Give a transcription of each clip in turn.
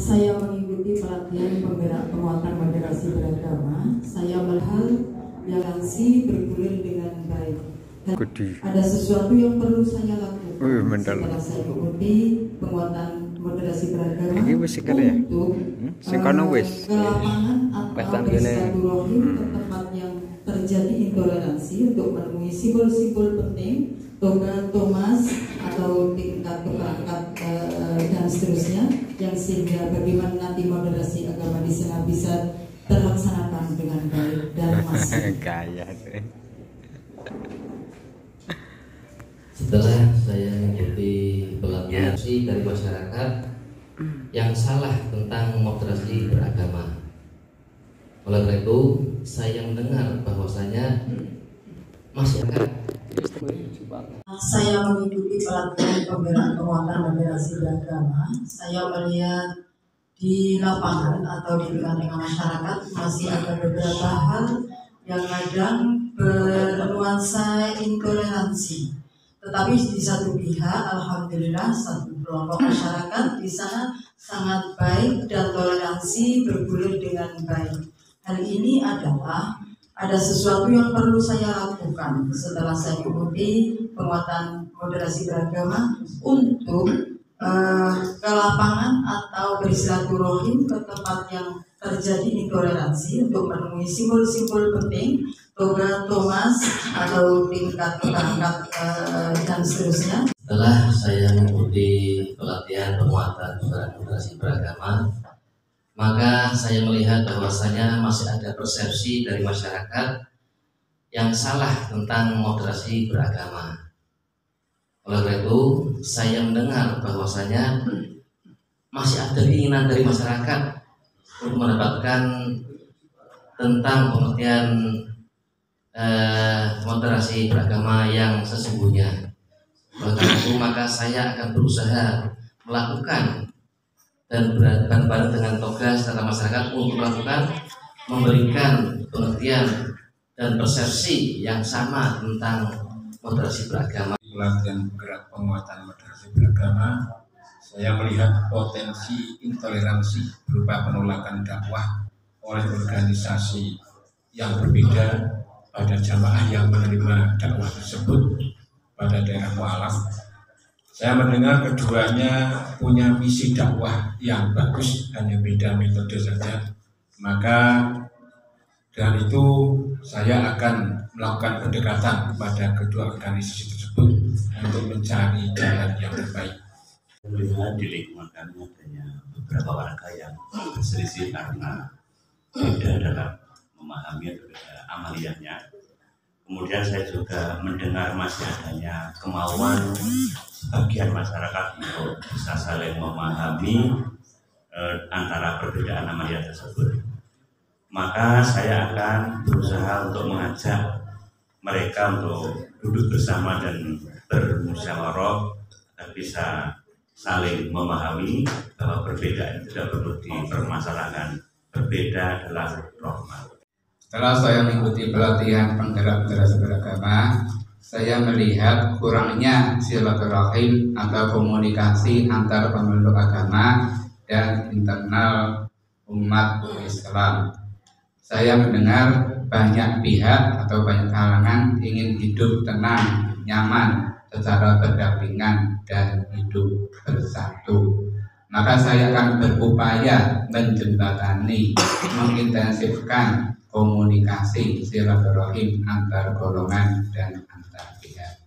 Saya mengikuti pelatihan penggerak penguatan moderasi beragama. Saya melihat toleransi bergulir dengan baik. Dan ada sesuatu yang perlu saya lakukan setelah saya mengikuti penguatan moderasi beragama untuk ke lapangan atau bersilaturahim ke tempat yang terjadi intoleransi untuk menemui simbol-simbol penting, toga, tomas, atau tingkat keperangkat dan seterusnya, yang sehingga bagaimana nanti moderasi agama di sana bisa terlaksanakan dengan baik dan masif. Setelah saya mengikuti pelatihan dari masyarakat yang salah tentang moderasi beragama, oleh karena itu saya mendengar bahwasanya masyarakat. Saya mengikuti pelatihan penggerak penguatan moderasi beragama. Saya melihat di lapangan atau di tengah-tengah masyarakat masih ada beberapa hal yang kadang bernuansa intoleransi. Tetapi di satu pihak, alhamdulillah, satu kelompok masyarakat di sana sangat baik dan toleransi bergulir dengan baik. Hal ini adalah ada sesuatu yang perlu saya lakukan setelah saya mengikuti penguatan moderasi beragama untuk ke lapangan atau bersilaturahim ke tempat yang terjadi intoleransi untuk menemui simbol-simbol penting, toga, tomas, atau tingkat keperangkat dan seterusnya. Setelah saya mengikuti pelatihan penguatan moderasi beragama, maka saya melihat bahwasanya masih ada persepsi dari masyarakat yang salah tentang moderasi beragama. Oleh karena itu, saya mendengar bahwasanya masih ada keinginan dari masyarakat untuk mendapatkan tentang pengertian moderasi beragama yang sesungguhnya. Oleh karena itu, maka saya akan berusaha melakukan dan bareng dengan toga secara masyarakat untuk melakukan memberikan pengertian dan persepsi yang sama tentang moderasi beragama. Pelatihan penggerak penguatan moderasi beragama, saya melihat potensi intoleransi berupa penolakan dakwah oleh organisasi yang berbeda pada jamaah yang menerima dakwah tersebut pada daerah mualaf. Saya mendengar keduanya punya misi dakwah yang bagus, hanya beda metode saja. Maka dengan itu saya akan melakukan pendekatan kepada kedua organisasi tersebut untuk mencari jalan yang terbaik. Melihat di lingkungan adanya beberapa warga yang berselisih karena beda dalam memahami atau beda amaliyahnya. Kemudian saya juga mendengar masih adanya kemauan sebagian masyarakat untuk bisa saling memahami antara perbedaan amaliyah tersebut. Maka saya akan berusaha untuk mengajak mereka untuk duduk bersama dan bermusyawarah agar bisa saling memahami bahwa perbedaan tidak perlu dipermasalahkan. Berbeda adalah rahmat. Setelah saya mengikuti pelatihan penggerak moderasi beragama, saya melihat kurangnya silaturahim atau komunikasi antar pemeluk agama dan internal umat Islam. Saya mendengar banyak pihak atau banyak kalangan ingin hidup tenang, nyaman, secara berdampingan dan hidup bersatu. Maka saya akan berupaya menjembatani, mengintensifkan komunikasi silaturahim antar golongan dan antar pihak.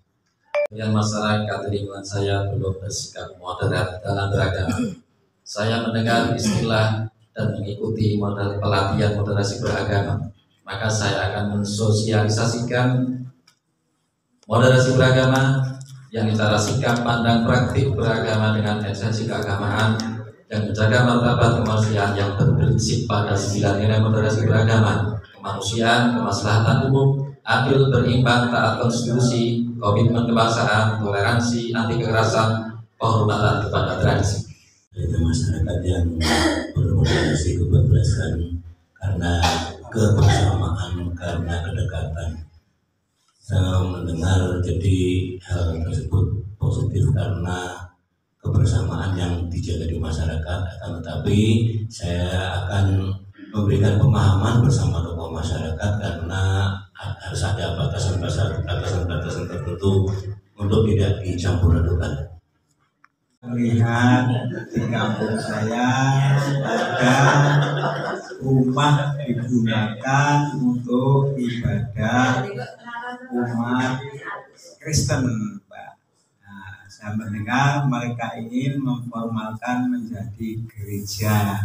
Yang masyarakat di lingkungan saya belum bersikap moderat dalam beragama. Saya mendengar istilah dan mengikuti modal pelatihan moderasi beragama, maka saya akan mensosialisasikan moderasi beragama yang secara sikap pandang praktik beragama dengan esensi keagamaan dan menjaga martabat kemanusiaan yang berprinsip pada 9 nilai moderasi beragama: kemanusiaan, kemaslahatan umum, adil, berimbang, taat konstitusi, komitmen kebangsaan, toleransi, anti kekerasan, penghormatan kepada tradisi. Ada masyarakat yang berorientasi kebablasan karena kebersamaan, karena kedekatan. Saya mendengar jadi hal tersebut positif karena kebersamaan yang dijaga di masyarakat, akan tetapi saya akan memberikan pemahaman bersama tokoh masyarakat karena harus ada batasan-batasan tertentu untuk tidak dicampur adukan. Melihat di kampung saya ada rumah digunakan untuk ibadah umat Kristen, Pak. Nah, saya mendengar mereka ingin memformalkan menjadi gereja.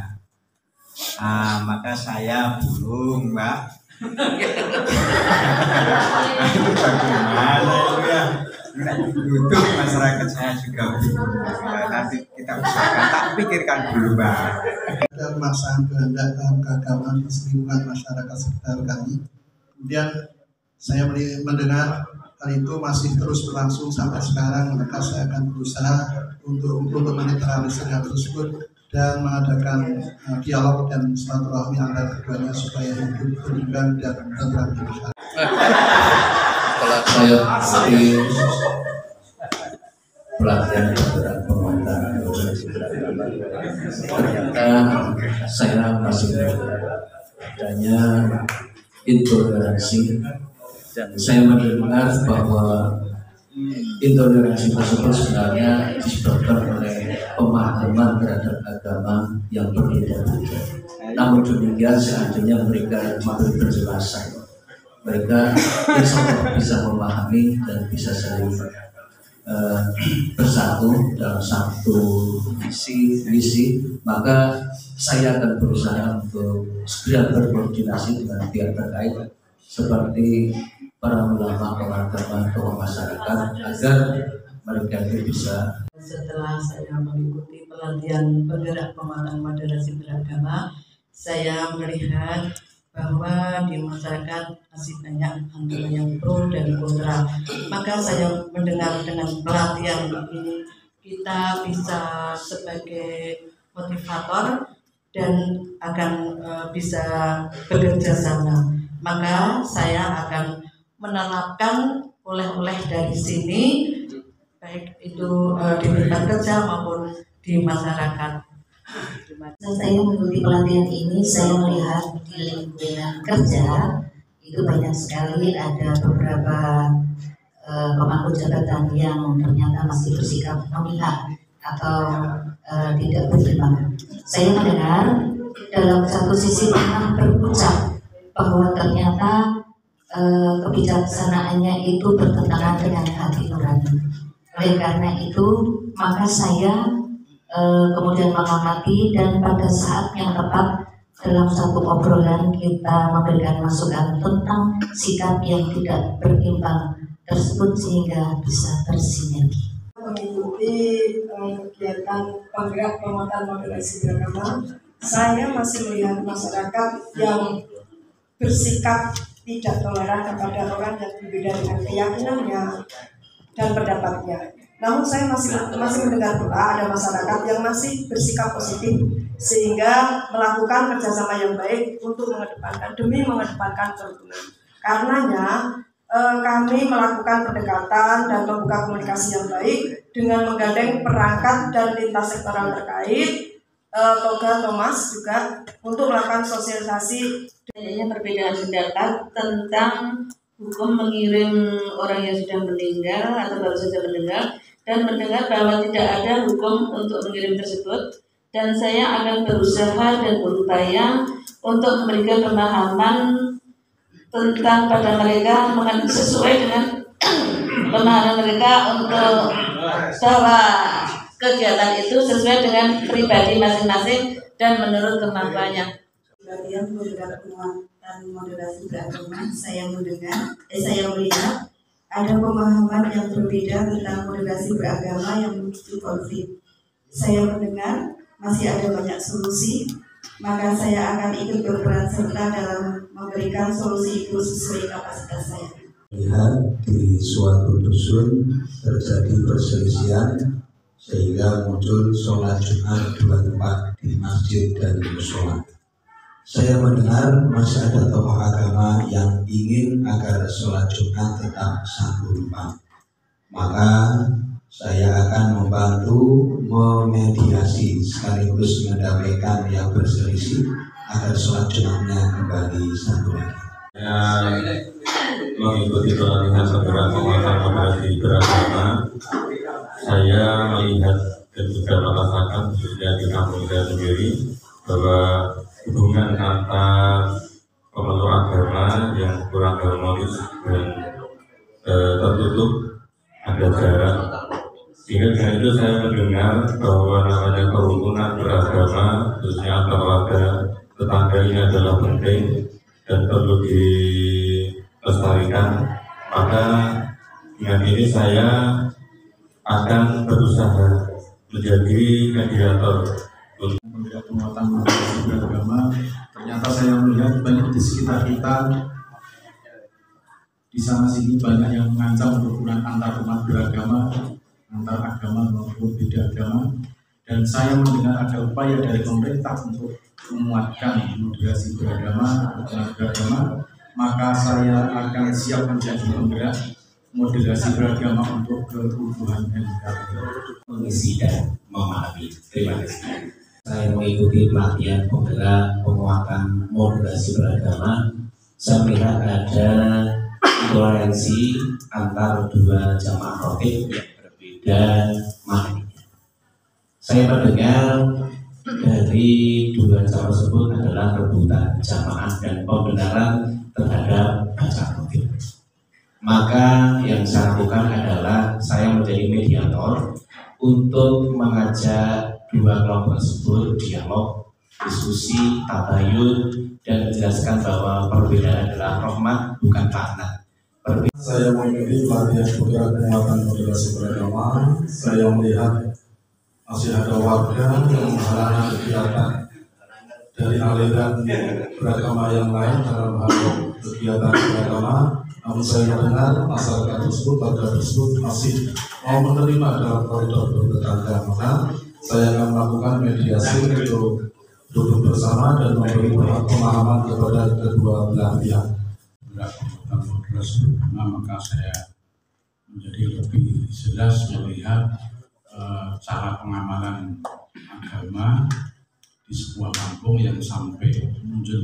Nah, maka saya bingung, Pak. Itu bagaimana itu ya? Untuk masyarakat saya juga bingung. Nanti kita usahakan, tak pikirkan dulu, Pak. Ada pemaksaan kehendak dalam keagamaan di lingkungan masyarakat sekitar kami. Kemudian saya mendengar hal itu masih terus berlangsung sampai sekarang, maka saya akan berusaha untuk menetralisir hal tersebut dan mengadakan dialog dan silaturahmi antara keduanya supaya hidup berimbang dan tentram di masyarakat. Setelah saya di pelatihan kebenaran penguatan ternyata saya masih adanya intoleransi, dan saya mendengar bahwa intoleransi tersebut sebenarnya disebabkan oleh pemahaman terhadap agama yang berbeda-beda. Namun demikian, seandainya mereka memberi penjelasan, mereka insya Allah bisa memahami dan bisa saling bersatu dalam satu visi, maka saya akan berusaha untuk segera berkoordinasi dengan pihak terkait seperti para ulama, agama, tokoh masyarakat agar mereka itu bisa. Setelah saya mengikuti pelatihan penggerak penguatan moderasi beragama, saya melihat bahwa di masyarakat masih banyak antara yang pro dan kontra. Maka saya mendengar dengan pelatihan ini kita bisa sebagai motivator dan akan bisa bekerja sama. Maka saya akan menerapkan oleh-oleh dari sini, baik itu di tempat kerja maupun di masyarakat. Saya mengikuti pelatihan ini, saya melihat di lingkungan kerja itu banyak sekali ada beberapa pemangku jabatan yang ternyata masih bersikap memihak atau tidak beriman. Saya mendengar dalam satu sisi pernah berucap bahwa ternyata kebijaksanaannya itu bertentangan dengan hati nurani. Oleh karena itu, maka saya kemudian mengamati, dan pada saat yang tepat dalam satu obrolan kita memberikan masukan tentang sikap yang tidak berimbang tersebut sehingga bisa bersinergi. Mengikuti kegiatan penggerak penguatan moderasi beragama, saya masih melihat masyarakat yang bersikap tidak toleran kepada orang yang berbeda dengan keyakinannya dan pendapatnya. Namun saya masih mendengar pula ada masyarakat yang masih bersikap positif sehingga melakukan kerjasama yang baik untuk mengedepankan kerukunan. Karenanya kami melakukan pendekatan dan membuka komunikasi yang baik dengan menggandeng perangkat dan lintas sektoral terkait, Toga Thomas juga untuk melakukan sosialisasi. Adanya perbedaan pendapat tentang hukum mengirim orang yang sudah meninggal atau baru saja meninggal, dan mendengar bahwa tidak ada hukum untuk mengirim tersebut, dan saya akan berusaha dan berupaya untuk memberikan pemahaman tentang pada mereka sesuai dengan pemahaman mereka untuk bahwa kegiatan itu sesuai dengan pribadi masing-masing dan menurut kemampuannya. Pelatihan penggerak penguatan moderasi beragama, saya melihat ada pemahaman yang berbeda tentang moderasi beragama yang memicu konflik. Saya mendengar masih ada banyak solusi, maka saya akan ikut berperan serta dalam memberikan solusi itu sesuai kapasitas saya. Lihat di suatu dusun terjadi perselisihan sehingga muncul sholat Jumat dua tempat di masjid dan musola. Saya mendengar masih ada tokoh agama yang ingin agar sholat Jumat tetap satu tempat. Maka saya akan membantu memediasi sekaligus mendampingkan yang berselisih agar sholat Jumatnya kembali satu lagi. Saya mengikuti pelatihan penggerak penguatan moderasi beragama. Saya melihat dan juga merasakan khususnya di kampung saya sendiri bahwa hubungan antar pemeluk agama yang kurang harmonis dan tertutup, ada jarak. Sehingga dengan itu saya mendengar bahwa namanya kerukunan beragama khususnya antar warga tetangga ini adalah penting dan perlu dilestarikan. Maka dengan ini saya akan berusaha menjadi mediator untuk penguatan moderasi beragama. Ternyata saya melihat banyak di sekitar kita di sana sini banyak yang mengancam kerukunan antar umat beragama, antar agama maupun beda agama, dan saya mendengar ada upaya dari pemerintah untuk menguatkan moderasi beragama, kerukunan beragama. Maka saya akan siap menjadi penggerak moderasi beragama untuk keutuhan NKRI. Mengisi dan memahami. Terima kasih. Saya mengikuti pelatihan penggerak penguatan moderasi beragama. Saya melihat ada toleransi antar dua jamaah rotib yang berbeda maknanya. Saya mendengar dari dua jamaah tersebut adalah rebutan jamaah dan pembenaran terhadap baca rotib. Maka yang saya lakukan adalah saya menjadi mediator untuk mengajak dua kelompok tersebut dialog, diskusi, tabayun, dan menjelaskan bahwa perbedaan adalah rahmat bukan laknat. Saya mengikuti pelatihan penggerak penguatan moderasi beragama. Saya melihat masih ada warga yang menghalangi kegiatan dari aliran beragama yang lain dalam hal kegiatan beragama. Namun saya mendengar masyarakat tersebut, warga tersebut masih mau menerima dalam koridor bertetangga. Maka saya akan melakukan mediasi untuk duduk bersama dan memberi pemahaman kepada kedua belah pihak. Moderasi beragama, maka saya menjadi lebih jelas melihat cara pengamalan agama di sebuah kampung yang sampai muncul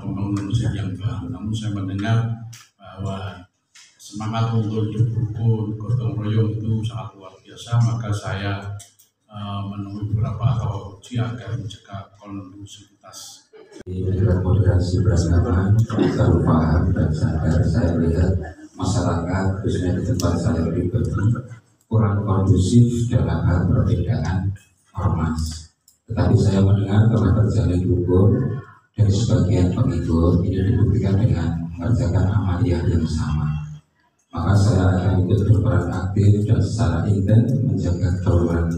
pembangunan masjid yang baru. Namun saya mendengar bahwa semangat untuk hidup rukun, gotong royong itu sangat luar biasa. Maka saya menemui beberapa tokoh uji agar mencegah kondusivitas. Dengan moderasi beragama, selalu paham dan sadar. Saya melihat masyarakat khususnya di tempat saya pribadi kurang kondusif dalam hal perbedaan ormas. Tetapi saya mendengar telah terjalin rukun dari sebagian pengikut ini dibuktikan dengan mengerjakan amaliyah yang sama. Maka saya akan ikut berperan aktif dan secara intens menjaga kedaulatan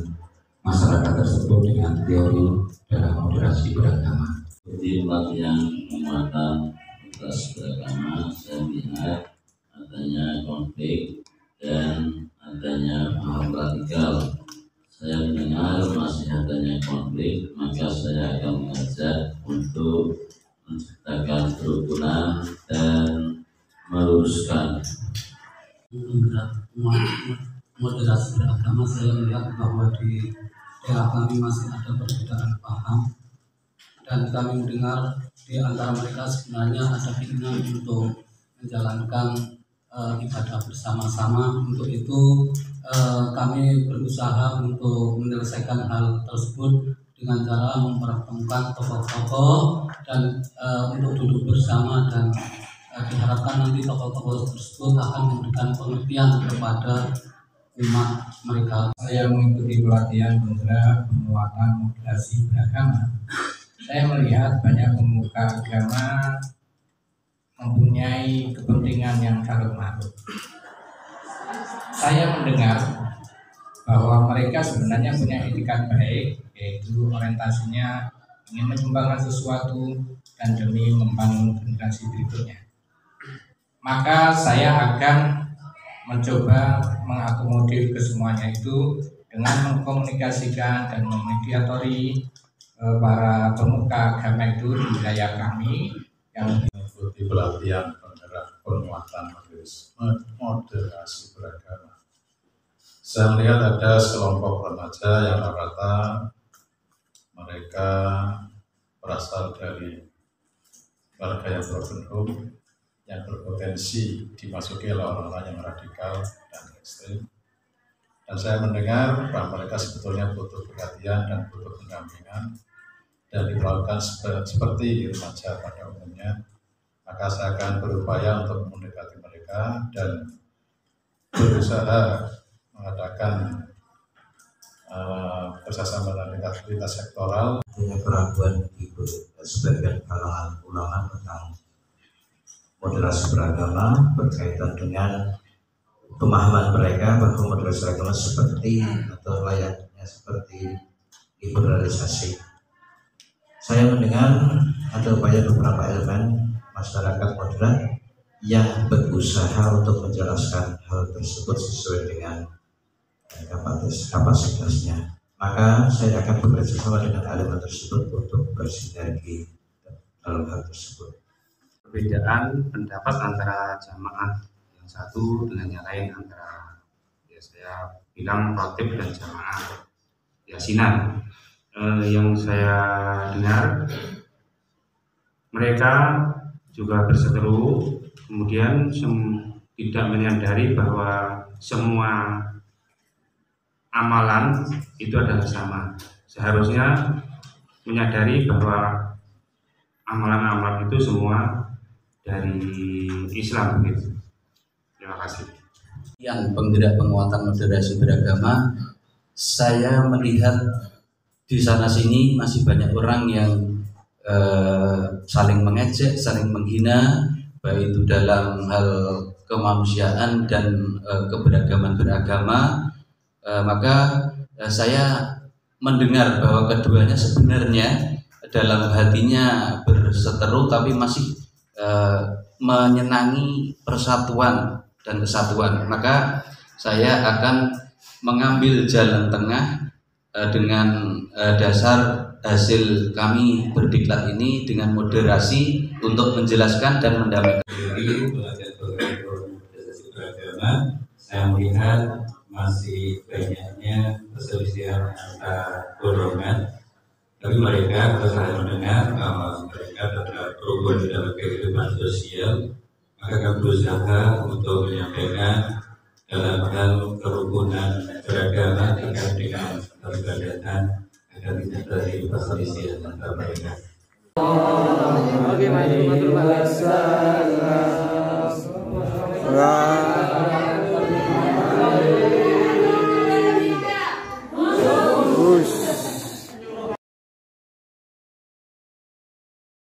masyarakat tersebut dengan teori dalam moderasi beragama. Di pelatihan penguatan moderasi beragama, saya melihat adanya konflik dan adanya paham radikal. Saya mendengar masih adanya konflik, maka saya akan mengajak untuk menciptakan kerukunan dan meluruskan. Moderasi beragama, saya melihat bahwa di daerah kami masih ada perbedaan paham, dan kami mendengar di antara mereka sebenarnya ada keinginan untuk menjalankan ibadah bersama-sama. Untuk itu kami berusaha untuk menyelesaikan hal tersebut dengan cara mempertemukan tokoh-tokoh dan untuk duduk bersama, dan diharapkan nanti tokoh-tokoh tersebut akan memberikan pengertian kepada umat mereka. Saya mengikuti pelatihan penggerak penguatan moderasi beragama. Saya melihat banyak pemuka agama mempunyai kepentingan yang carut marut. Saya mendengar bahwa mereka sebenarnya punya etikat baik, yaitu orientasinya ingin menyumbangkan sesuatu dan demi membangun generasi berikutnya. Maka saya akan mencoba mengakomodir kesemuanya itu dengan mengkomunikasikan dan memediatori para pemuka agama itu di wilayah kami yang mengikuti pelatihan penggerak penguatan moderasi beragama. Saya melihat ada sekelompok remaja yang rata-rata mereka berasal dari warga yang broken home, yang berpotensi dimasuki oleh orang-orang yang radikal dan ekstrem. Dan saya mendengar bahwa mereka sebetulnya butuh perhatian dan butuh pendampingan dan diperlakukan seperti di remaja pada umumnya. Maka saya akan berupaya untuk mendekati mereka dan berusaha mengadakan kerjasama dan lintas sektoral. Adanya keraguan di sebagian kalangan ulama tentang moderasi beragama berkaitan dengan pemahaman mereka bahwa moderasi beragama seperti atau layaknya seperti liberalisasi. Saya mendengar ada upaya beberapa elemen masyarakat moderat yang berusaha untuk menjelaskan hal tersebut sesuai dengan kapasitasnya. Maka saya akan bekerja sama dengan elemen tersebut untuk bersinergi dalam hal tersebut. Perbedaan pendapat antara jamaah yang satu dengan yang lain, antara saya bilang rotib dan jamaah yasinan. Yang saya dengar mereka juga berseteru, kemudian tidak menyadari bahwa semua amalan itu adalah sama. Seharusnya menyadari bahwa amalan-amalan itu semua dari Islam begitu. Terima kasih. Yang penggerak penguatan moderasi beragama, saya melihat di sana sini masih banyak orang yang saling mengejek, saling menghina, baik itu dalam hal kemanusiaan dan keberagaman beragama. Maka saya mendengar bahwa keduanya sebenarnya dalam hatinya berseteru, tapi masih menyenangi persatuan dan kesatuan. Maka saya akan mengambil jalan tengah dengan dasar hasil kami berdiklat ini dengan moderasi untuk menjelaskan dan mendamaikan. Saya melihat masih banyaknya perselisihan antar golongan, tapi mereka, kalau saya mendengar bahwa mereka tetap berhubungan dalam kehidupan sosial, maka kami berusaha untuk menyampaikan dalam hal kerukunan beragama terkait dengan peribadatan agar tidak terjadi perselisihan antar mereka. Oke,